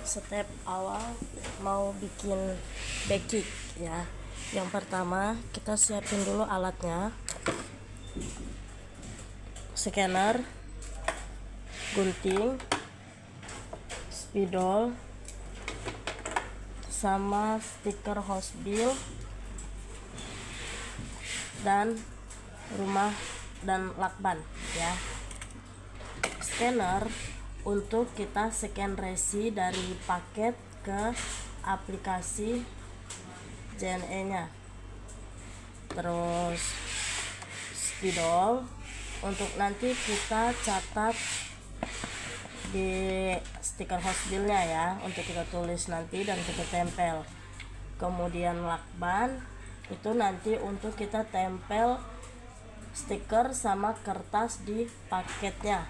step awal mau bikin baking ya. Yang pertama kita siapin dulu alatnya, scanner, gunting, spidol, sama stiker hose bill dan rumah dan lakban ya. Scanner untuk kita scan resi dari paket ke aplikasi JNE nya. Terus spidol untuk nanti kita catat di stiker hose bill nya ya, untuk kita tulis nanti dan kita tempel. Kemudian lakban itu nanti untuk kita tempel stiker sama kertas di paketnya.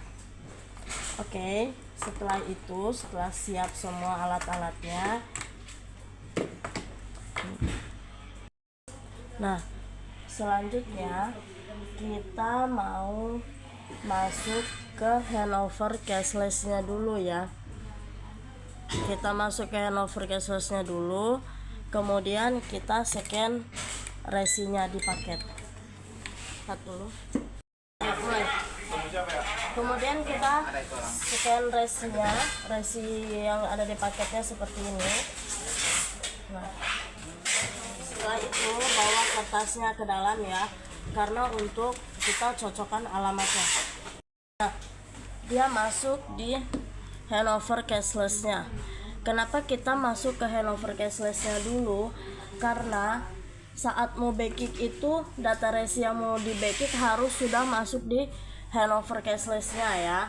Oke, setelah itu, setelah siap semua alat-alatnya, nah selanjutnya kita mau masuk ke handover cashless-nya dulu ya. Kita masuk ke handover cashless-nya dulu, kemudian kita scan resinya di paket. Lihat dulu. Kemudian kita scan resinya, resi yang ada di paketnya seperti ini. Nah, setelah itu bawa kertasnya ke dalam ya, karena untuk kita cocokkan alamatnya. Nah, dia masuk di handover cashless-nya. Kenapa kita masuk ke handover cashless-nya dulu? Karena saat mau baking itu data resi yang mau di baking harus sudah masuk di handover cashless-nya ya,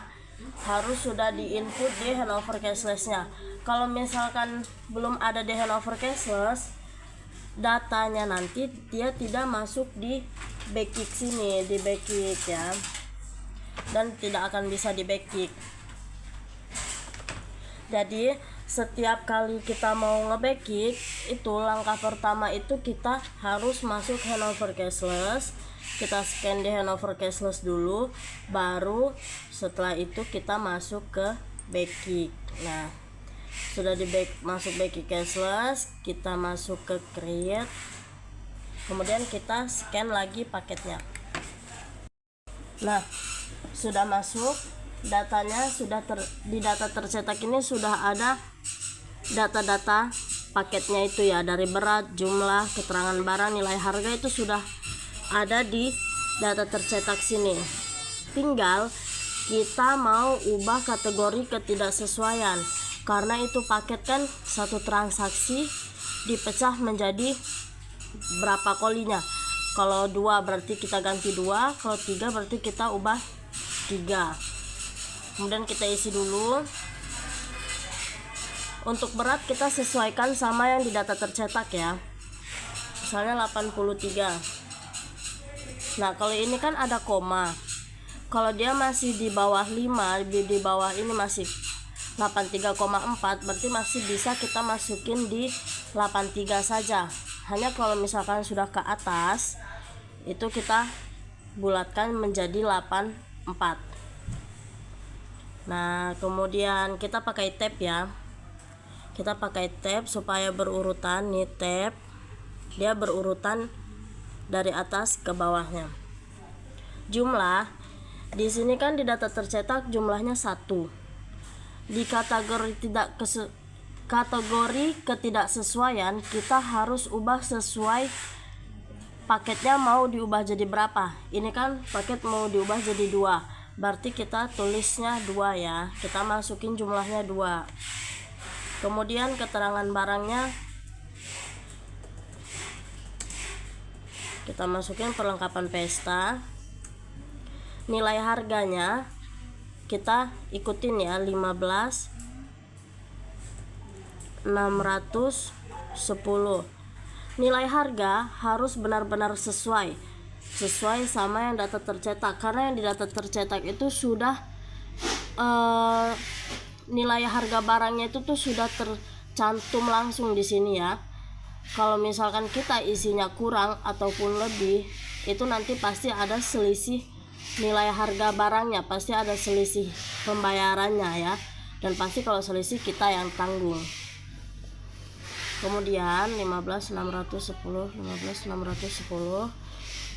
harus sudah di input di handover cashless-nya. Kalau misalkan belum ada di handover cashless, datanya nanti dia tidak masuk di baking sini, di baking ya, dan tidak akan bisa di baking. Jadi setiap kali kita mau nge-baking itu langkah pertama itu kita harus masuk handover cashless. Kita scan di handover cashless dulu, baru setelah itu kita masuk ke baking. Nah, sudah masuk baking cashless, kita masuk ke create, kemudian kita scan lagi paketnya. Nah, sudah masuk, datanya sudah di data tercetak ini sudah ada data-data paketnya itu ya, dari berat, jumlah, keterangan barang, nilai harga itu sudah ada di data tercetak sini. Tinggal kita mau ubah kategori ketidaksesuaian, karena itu paket kan satu transaksi dipecah menjadi berapa kolinya. Kalau 2 berarti kita ganti 2, kalau 3 berarti kita ubah 3. Kemudian kita isi dulu. Untuk berat kita sesuaikan sama yang di data tercetak ya, misalnya 83. Nah, kalau ini kan ada koma, kalau dia masih di bawah 5, di bawah ini masih 83,4, berarti masih bisa kita masukin di 83 saja. Hanya kalau misalkan sudah ke atas, itu kita bulatkan menjadi 84. Nah, kemudian kita pakai tab ya. Kita pakai tab supaya berurutan. Nih tab, dia berurutan dari atas ke bawahnya. Jumlah di sini kan di data tercetak jumlahnya 1. Di kategori ketidaksesuaian kita harus ubah sesuai paketnya mau diubah jadi berapa. Ini kan paket mau diubah jadi 2, berarti kita tulisnya 2 ya. Kita masukin jumlahnya 2. Kemudian keterangan barangnya kita masukin perlengkapan pesta. Nilai harganya kita ikutin ya, 15.610. Nilai harga harus benar-benar sesuai sama yang data tercetak, karena yang di data tercetak itu sudah nilai harga barangnya itu tuh sudah tercantum langsung di sini ya. Kalau misalkan kita isinya kurang ataupun lebih, itu nanti pasti ada selisih nilai harga barangnya, pasti ada selisih pembayarannya ya. dan pasti kalau selisih kita yang tanggung. Kemudian 15.610,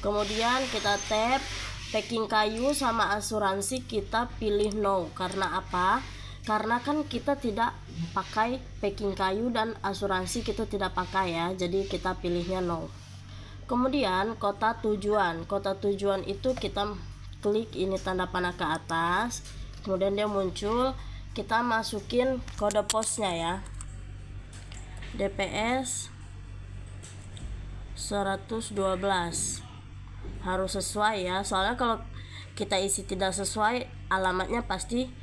kemudian kita tap packing kayu sama asuransi, kita pilih no. Karena apa? Karena kan kita tidak pakai packing kayu dan asuransi kita tidak pakai ya, jadi kita pilihnya no. Kemudian kota tujuan itu kita klik ini tanda panah ke atas, kemudian dia muncul, kita masukin kode posnya ya, DPS 112, harus sesuai ya, soalnya kalau kita isi tidak sesuai alamatnya pasti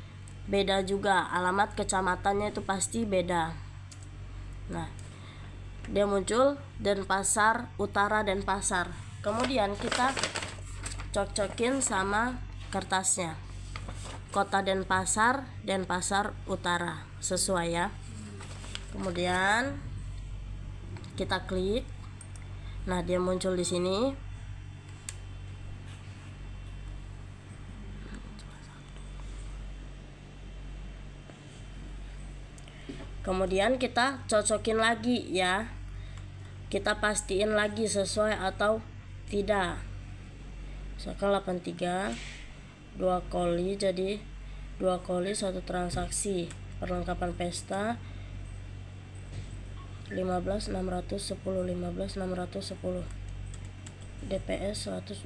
beda juga, alamat kecamatannya itu pasti beda. Nah, dia muncul Denpasar Utara, Denpasar. Kemudian kita cocokin sama kertasnya, kota Denpasar, Denpasar Utara, sesuai ya. Kemudian kita klik, nah dia muncul di sini. Kemudian kita cocokin lagi ya, kita pastiin lagi sesuai atau tidak. Misalkan 83 2 koli, jadi 2 koli 1 transaksi. Perlengkapan pesta 15.610, DPS 112.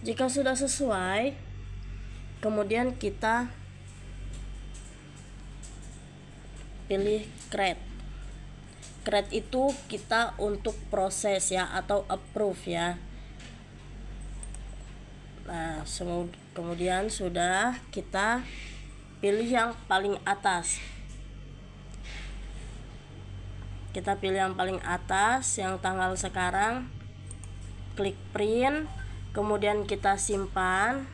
Jika sudah sesuai, kemudian kita pilih create itu kita untuk proses ya, atau approve ya. Nah, kemudian sudah, kita pilih yang paling atas. Kita pilih yang paling atas, yang tanggal sekarang, klik print, kemudian kita simpan.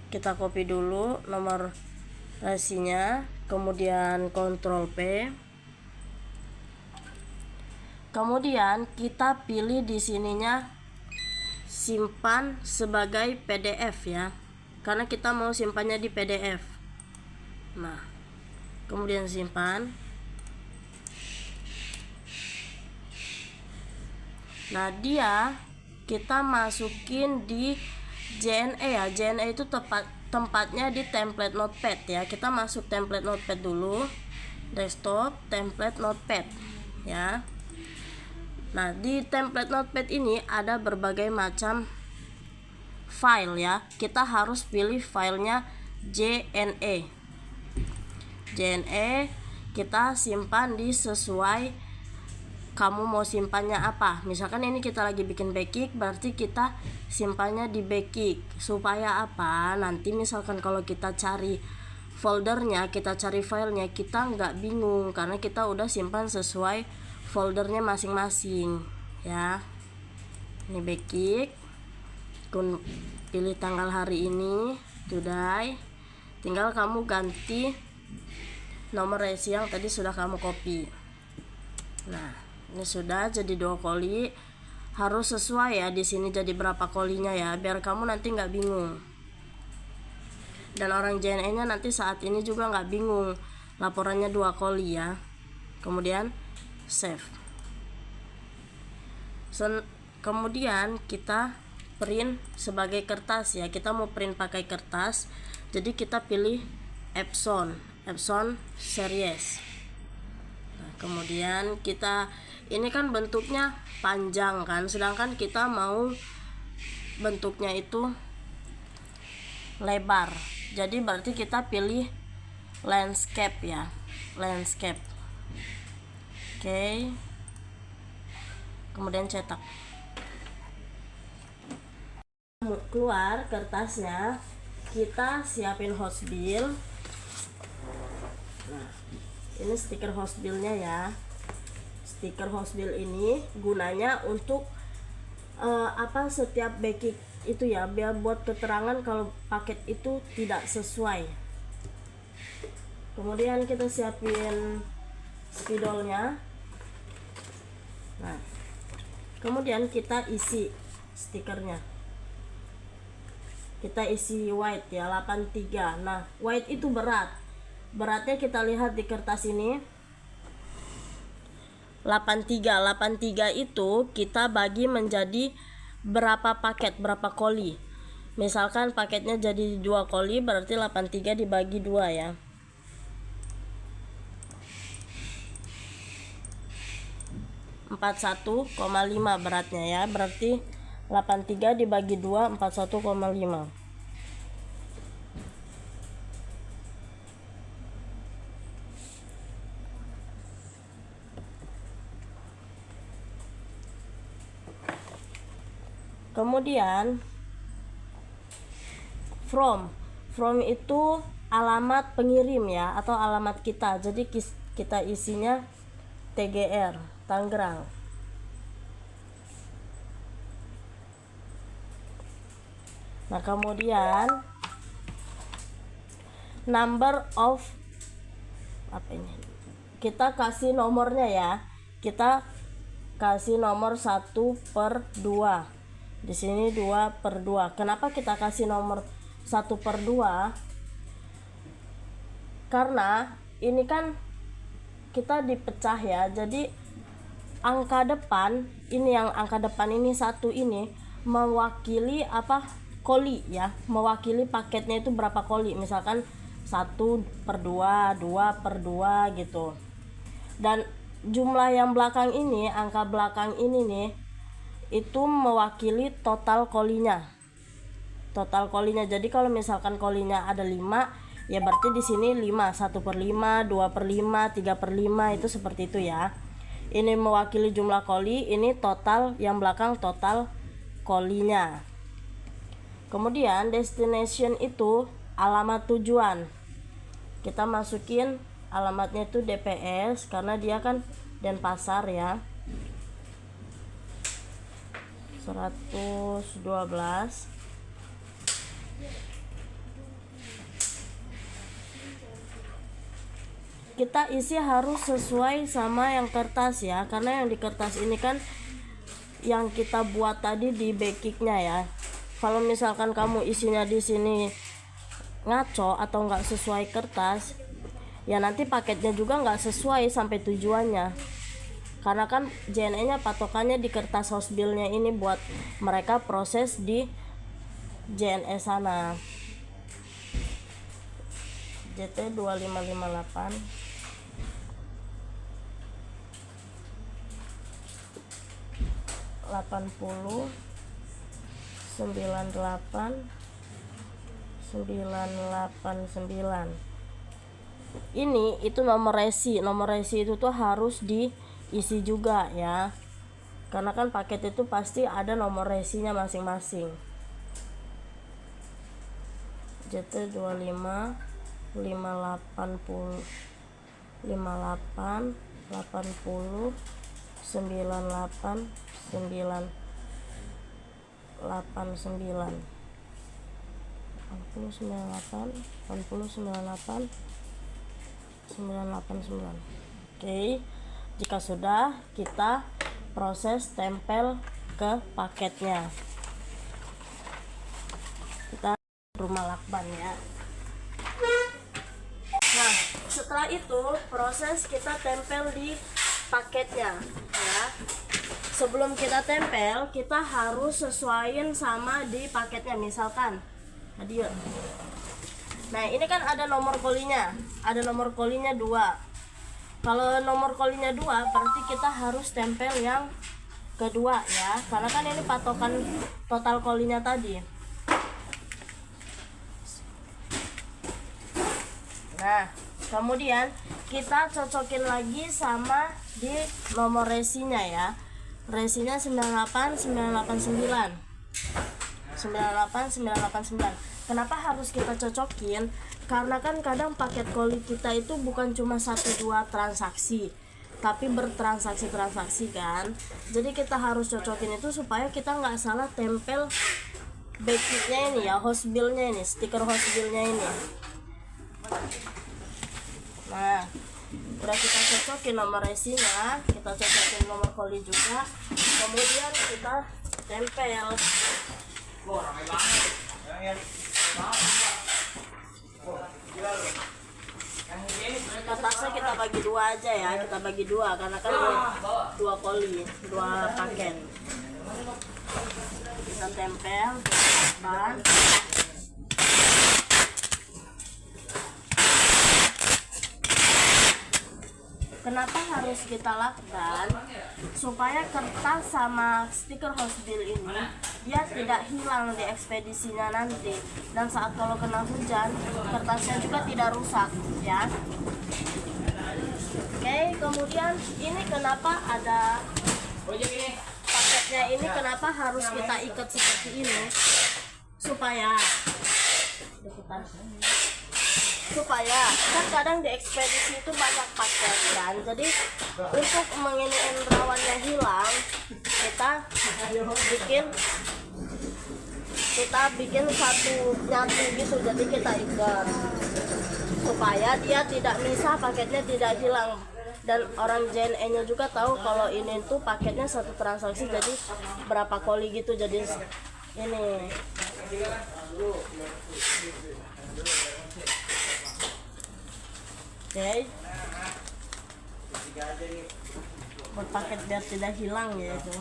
Kita copy dulu nomor resinya, kemudian Ctrl P. Kemudian kita pilih di sininya simpan sebagai PDF ya, karena kita mau simpannya di PDF. Nah, kemudian simpan. Nah, dia kita masukin di JNE ya. JNE itu tempatnya di template notepad ya. Kita masuk template notepad dulu, desktop, template notepad ya. Nah, di template notepad ini ada berbagai macam file ya. Kita harus pilih filenya JNE. JNE kita simpan di sesuai kamu mau simpannya apa. Misalkan ini kita lagi bikin backkick, berarti kita simpannya di backkick. Supaya apa? Nanti misalkan kalau kita cari foldernya, kita cari filenya, kita nggak bingung karena kita udah simpan sesuai foldernya masing-masing ya. Ini backkick, pilih tanggal hari ini, today. Tinggal kamu ganti nomor resi yang tadi sudah kamu copy. Nah, ini sudah jadi 2 koli, harus sesuai ya di sini jadi berapa kolinya ya, biar kamu nanti nggak bingung. Dan orang JNE-nya nanti saat ini juga nggak bingung, laporannya 2 koli ya. Kemudian save. Kemudian kita print sebagai kertas ya, kita mau print pakai kertas, jadi kita pilih Epson series. Nah, kemudian kita, ini kan bentuknya panjang kan, sedangkan kita mau bentuknya itu lebar, jadi berarti kita pilih landscape ya, landscape. Oke. Kemudian cetak. Keluar kertasnya, kita siapin host bill. Nah, ini stiker host billnya ya. Stiker host bill ini gunanya untuk setiap backkick itu ya, biar buat keterangan kalau paket itu tidak sesuai. Kemudian kita siapin spidolnya. Nah, kemudian kita isi stikernya. kita isi white ya, 83. Nah, white itu beratnya kita lihat di kertas ini 83 itu kita bagi menjadi berapa paket, berapa koli. Misalkan paketnya jadi 2 koli, berarti 83 dibagi 2 ya. Empat 41,5 beratnya ya, berarti 83 dibagi 2 41,5. Kemudian from itu alamat pengirim ya, atau alamat kita. Jadi kita isinya TGR Tangerang. Nah, kemudian number of kita kasih nomornya ya. Kita kasih nomor 1/2. Di sini 2/2. Kenapa kita kasih nomor 1/2? Karena ini kan kita dipecah ya. Jadi angka depan ini, yang angka depan ini 1 ini mewakili apa? Koli ya. Mewakili paketnya itu berapa koli. Misalkan 1/2, 2/2 gitu. Dan jumlah yang belakang ini, angka belakang ini nih, itu mewakili total kolinya. Jadi kalau misalkan kolinya ada 5, ya berarti di sini 5, 1/5, 2/5, 3/5, itu seperti itu ya. Ini mewakili jumlah koli, ini total, yang belakang total kolinya. Kemudian destination itu alamat tujuan. Kita masukin alamatnya itu DPS karena dia kan Denpasar ya. 112. Kita isi harus sesuai sama yang kertas ya, karena yang di kertas ini kan yang kita buat tadi di backingnya ya. Kalau misalkan kamu isinya di sini ngaco atau nggak sesuai kertas, ya nanti paketnya juga nggak sesuai sampai tujuannya. Karena kan JNE-nya patokannya di kertas house bill-nya ini buat mereka proses di JNE sana. JT 2558 80 98 989. Ini itu nomor resi itu tuh harus diisi juga ya, karena kan paket itu pasti ada nomor resinya masing-masing. JT 25 580 58 80 98 989 989. Oke, jika sudah, kita proses tempel ke paketnya. Kita rumah lakban ya. Nah, setelah itu proses kita tempel di paketnya ya. Sebelum kita tempel, kita harus sesuaiin sama di paketnya. Misalkan hadir. Nah, ini kan ada nomor kolinya. Ada nomor kolinya 2. Kalau nomor kolinya 2, berarti kita harus tempel yang kedua ya. Karena kan ini patokan total kolinya tadi. Nah, kemudian kita cocokin lagi sama di nomor resinya ya. Resinya 98989. Kenapa harus kita cocokin? Karena kan kadang paket koli kita itu bukan cuma 1-2 transaksi, tapi bertransaksi kan. Jadi kita harus cocokin itu supaya kita nggak salah tempel backitnya ini ya, host bill-nya ini, stiker host bill-nya ini. Nah, udah kita cocokin nomor resinya, kita cocokin nomor koli juga, kemudian kita tempel. Kertasnya kita bagi dua aja ya, kita bagi dua karena kan dua koli, dua paket. Kita tempel, ban. Kenapa harus kita lakban? Supaya kertas sama stiker house bill ini dia tidak hilang di ekspedisinya nanti, dan saat kalau kena hujan kertasnya juga tidak rusak ya. Oke, kemudian ini kenapa ada paketnya ini, kenapa harus kita ikat seperti ini? Supaya kan kadang di ekspedisi itu banyak paket kan, jadi untuk menginiin rawannya hilang kita bikin satu nyatu gitu, jadi kita ikat supaya dia tidak misah, paketnya tidak hilang, dan orang JNE nya juga tahu kalau ini tuh paketnya satu transaksi jadi berapa koli gitu, jadi ini. Oke, buat paket biar tidak hilang ya itu.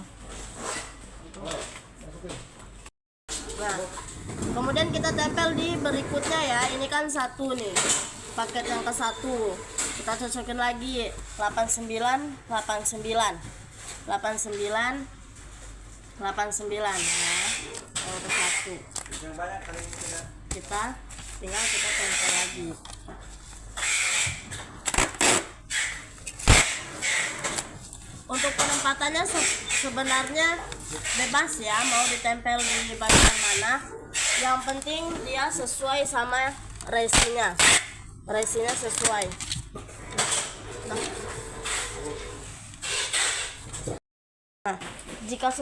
Nah, kemudian kita tempel di berikutnya ya. Ini kan satu nih, paket yang ke satu. Kita cocokin lagi 89, 89, 89, 89 ya. Yang ke satu. Kita tempel lagi. Untuk penempatannya sebenarnya bebas ya, mau ditempel di bagian mana. Yang penting dia sesuai sama resinya sesuai. Nah, jika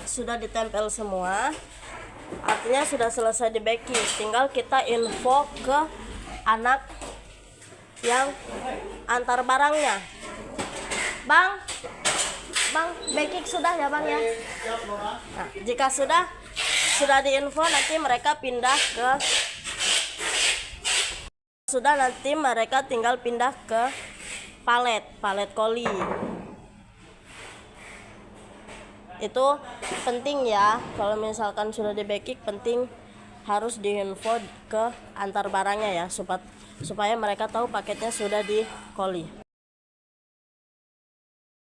sudah ditempel semua, artinya sudah selesai di baking. Tinggal kita info ke anak yang antar barangnya. Bang, baking sudah ya Bang ya. Nah, jika sudah diinfo, nanti mereka tinggal pindah ke palet koli. Itu penting ya, kalau misalkan sudah di baking penting harus diinfo ke antar barangnya ya, supaya mereka tahu paketnya sudah di koli.